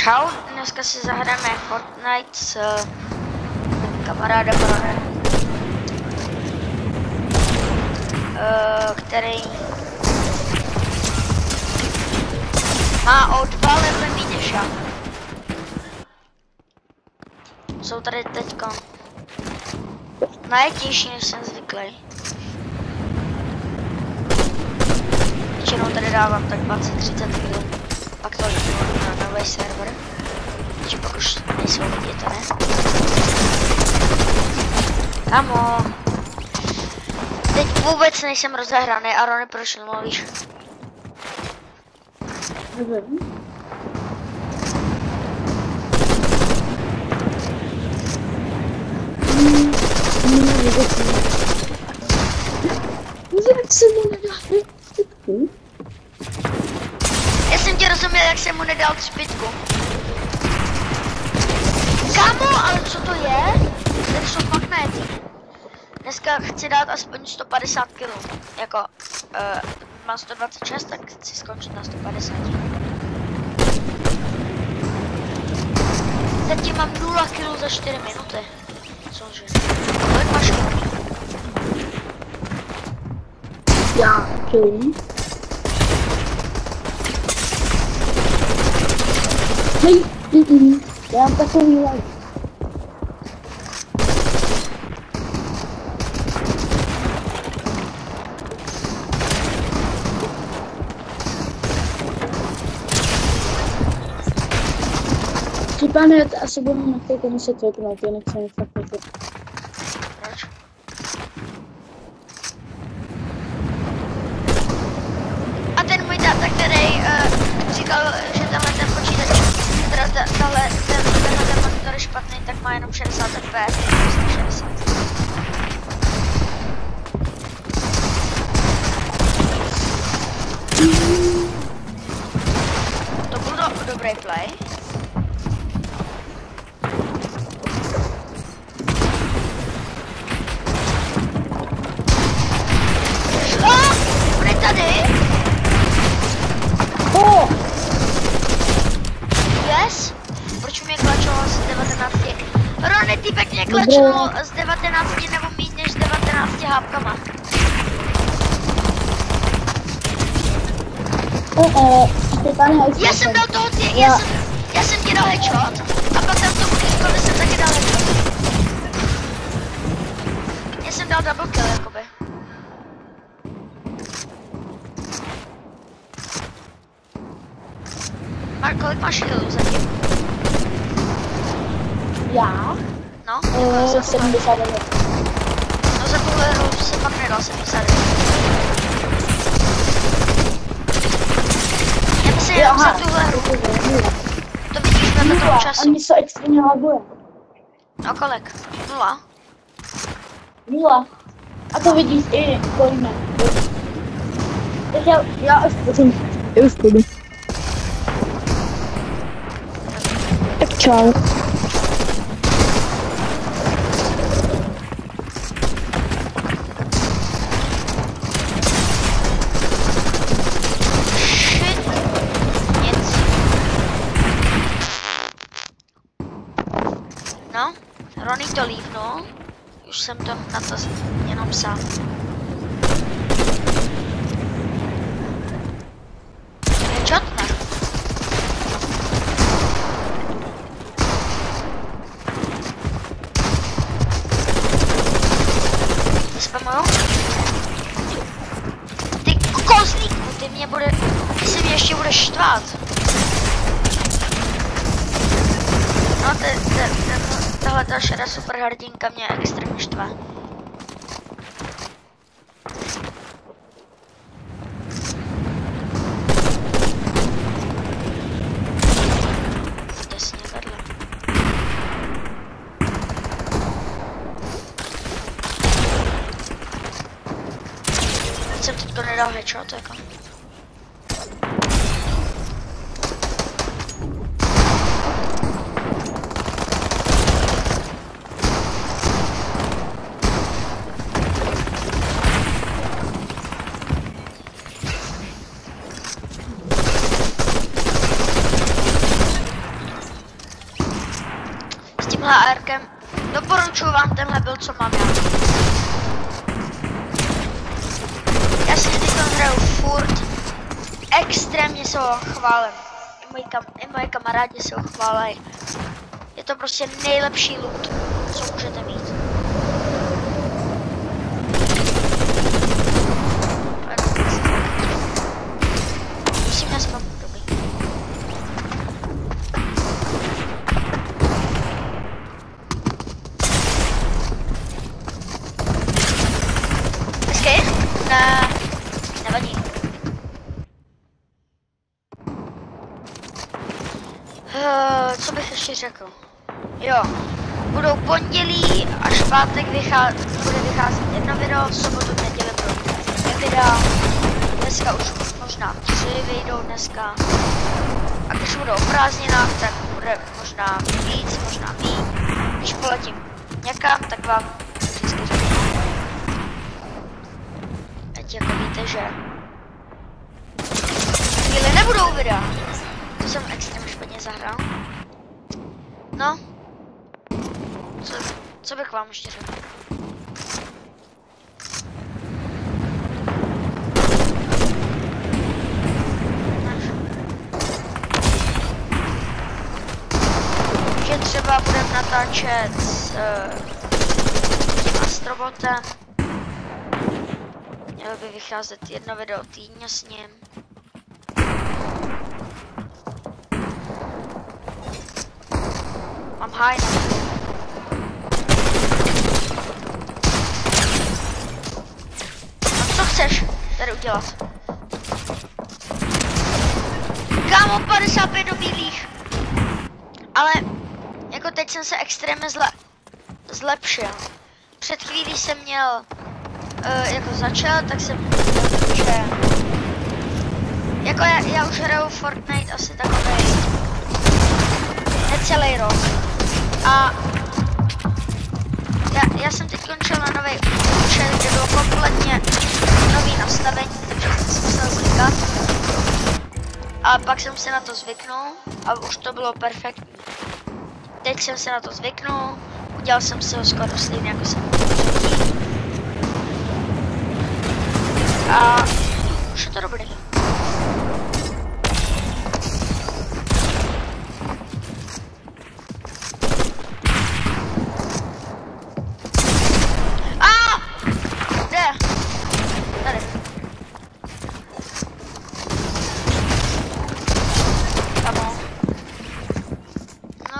Čau, dneska si zahrajeme Fortnite s kamarádem Ronem, který má o 2 levely méně než já. Jsou tady teďka najetější, než jsem zvyklý. Většinou tady dávám tak 20-30 kg, pak to jdu na nový server. Takže pak už nejsou lidi tady. Kamo. Teď vůbec nejsem rozehraný a Rony, proč nemluvíš? Já jsem tě rozuměl, jak jsem mu nedal třpitku. Kámo, ale co to je? To jsou magnety. Dneska chci dát aspoň 150 kg. Jako, mám 126, tak chci skončit na 150. Zatím mám 0 kg za 4 minuty. Cože? Kolik máš kg? Já, okay. Hej, já mám takový like. Pane, já asi budu na chvilku muset vypnout, já nechci nic takového. Proč? A ten můj táta, který říkal, že tenhle ten počítač, teda tenhle monitor je špatný, tak má jenom 60 fps, 60. To byl dobrý play. Týpek mě klačnul z 19 nebo méně než 19 hápkama. Já jsem dal toho já jsem ti dal headshot a pak tam tomu týpkovi jsem taky dal headshot. Já jsem dal double kill jakoby. Mark, kolik máš healů zatím? Já? No, 79. No za tuhle hru se pak nedal 79. Já myslím jenom za tuhle hru. To vidíš vedle toho času. Oni se extrémně laguje. No kolik? 0? 0. A to vidíš i kolik ne. Tak já už půjdu. Já už půjdu. Tak čau. No, Rony to lívnul, už jsem to na to jenom sám. Headshot ne? Spamuju? Ty kokozlíku, ty si mě ještě budeš štvát. No, tahle šedá superhrdinka mě extrémně štve. Těsně vedle. Teď jsem teďko nedal headshot jako. mám tenhle build, co mám já. Já si teď hraju furt. Extrémně se ho chválím. I moje kamarádi se ho chválej. Je to prostě nejlepší loot, co můžete mít. Musím naspat dobrý. Hezky? Ne, nevadí. Co bych ještě řekl? Jo, budou pondělí až pátek bude vycházet jedno video, v sobotu, neděli budou dvě videa. Dneska už možná 3 vyjdou dneska. A když budou o prázdninách, tak bude možná víc, možná míň. Když poletím někam, tak vám vždycky řeknu. Ať jako víte, že chvíli nebudou videa. To jsem extrémně špatně zahrál. No. Co bych vám ještě řekl? Že třeba budeme natáčet s tím Astrobotem. Mělo by vycházet jedno video týdně s ním. Mám high. A co chceš tady udělat? Kámo, 55 do bílých. Ale jako teď jsem se extrémně zlepšil. Před chvílí jsem měl, jako začal, tak jsem měl, že jako já už hraju Fortnite asi takovej necelý rok. A já jsem teď končil na nový účet, kde bylo kompletně nový nastavení, takže jsem se musel zvykat. A pak jsem se na to zvyknul a už to bylo perfektní. Teď jsem se na to zvyknul, udělal jsem si ho skoro stejně, jako jsem předtím. A už je to dobrý.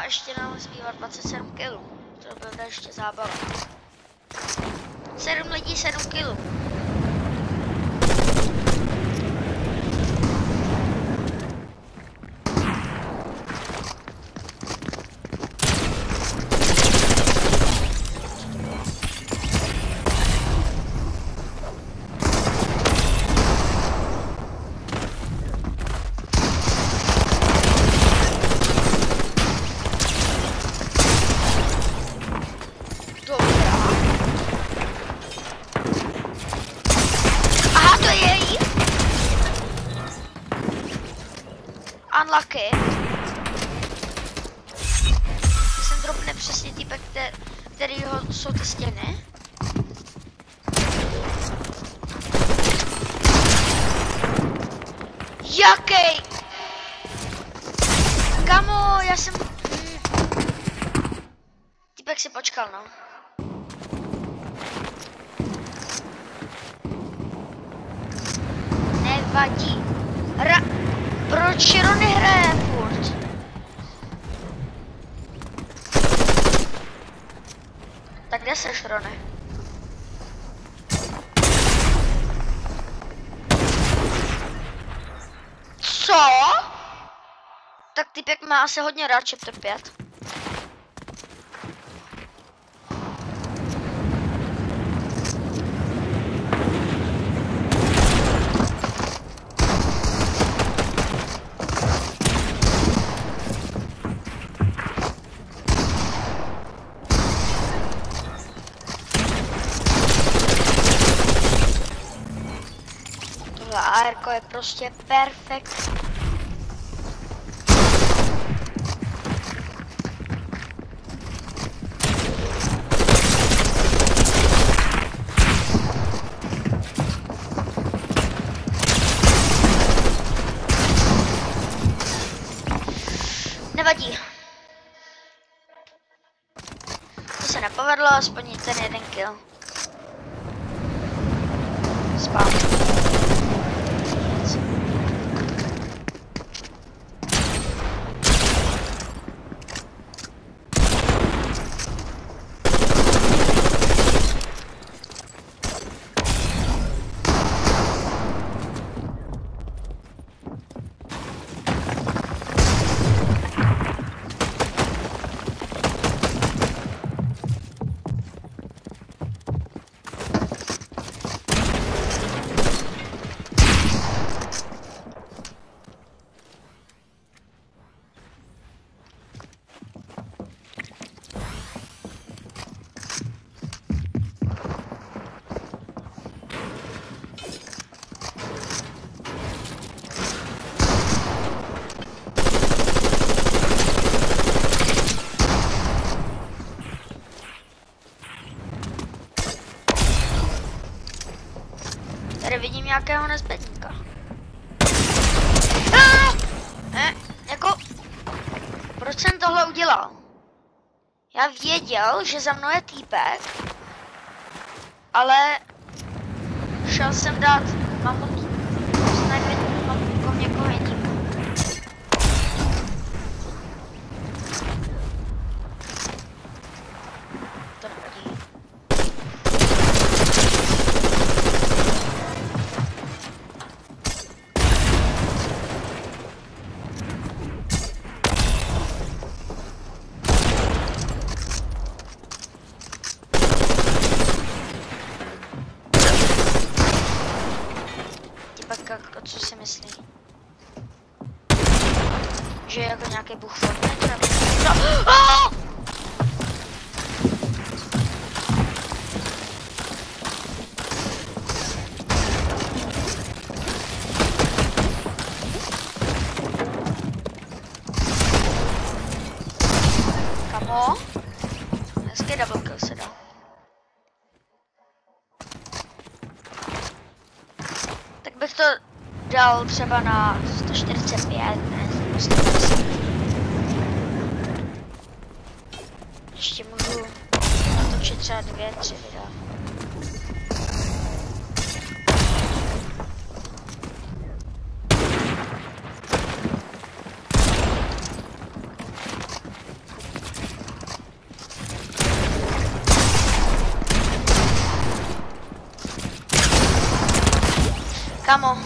Ještě nám zbývá 27 kg. To bude ještě zábava. 7 lidí, 7 kg. Unlucky. Jsem dropne přesně týpek, kterýho jsou ty stěny. Jaký? Kamo, já jsem... Týpek si počkal, no. Nevadí. Proč Rony hraje furt? Tak kde seš, Rony? Co? Tak typek má asi hodně rád chapter 5. ARko je prostě perfekt. nevadí. To se nepovedlo, aspoň ten jeden kill. Spám. Tady vidím nějakého nezbedníka. Jako, proč jsem tohle udělal? Já věděl, že za mnou je týpek, ale šel jsem dát mamut snajpit mamutkom někoho jiného. To nevadí. Co si myslí? Že je jako nějaký bůh Fortnite? Kamo? Hezký double kill se dal. Tak bych to dal třeba na 145, ne? 150. Ještě můžu natočit třeba 2-3 videa. Kamo.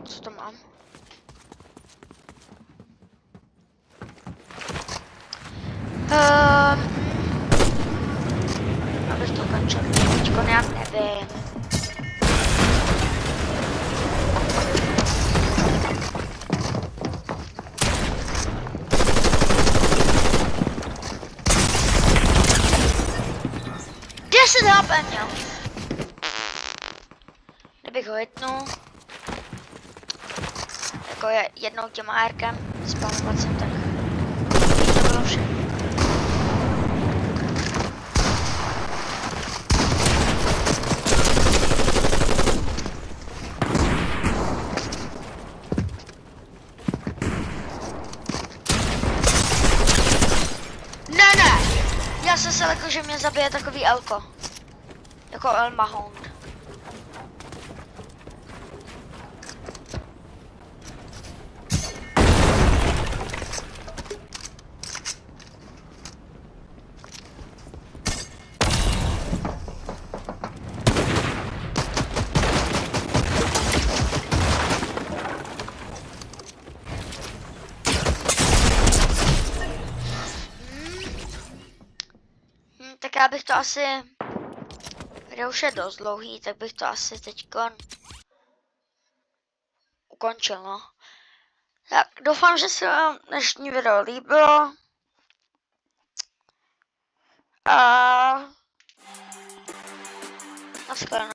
Co to mám? Abych to ukončil. Teďko já nevím. Se HP měl. Kdybych ho hitnul, jako je jednou těm ARkem, spamovat jsem, tak to bylo vše. Ne! Já jsem se lekl, že mě zabije takový elko. Jako El Mahound. Tak já bych to asi... Video už je dost dlouhý, tak bych to asi teďkon ukončil, no. Tak doufám, že se vám dnešní video líbilo. A... Naschledanou.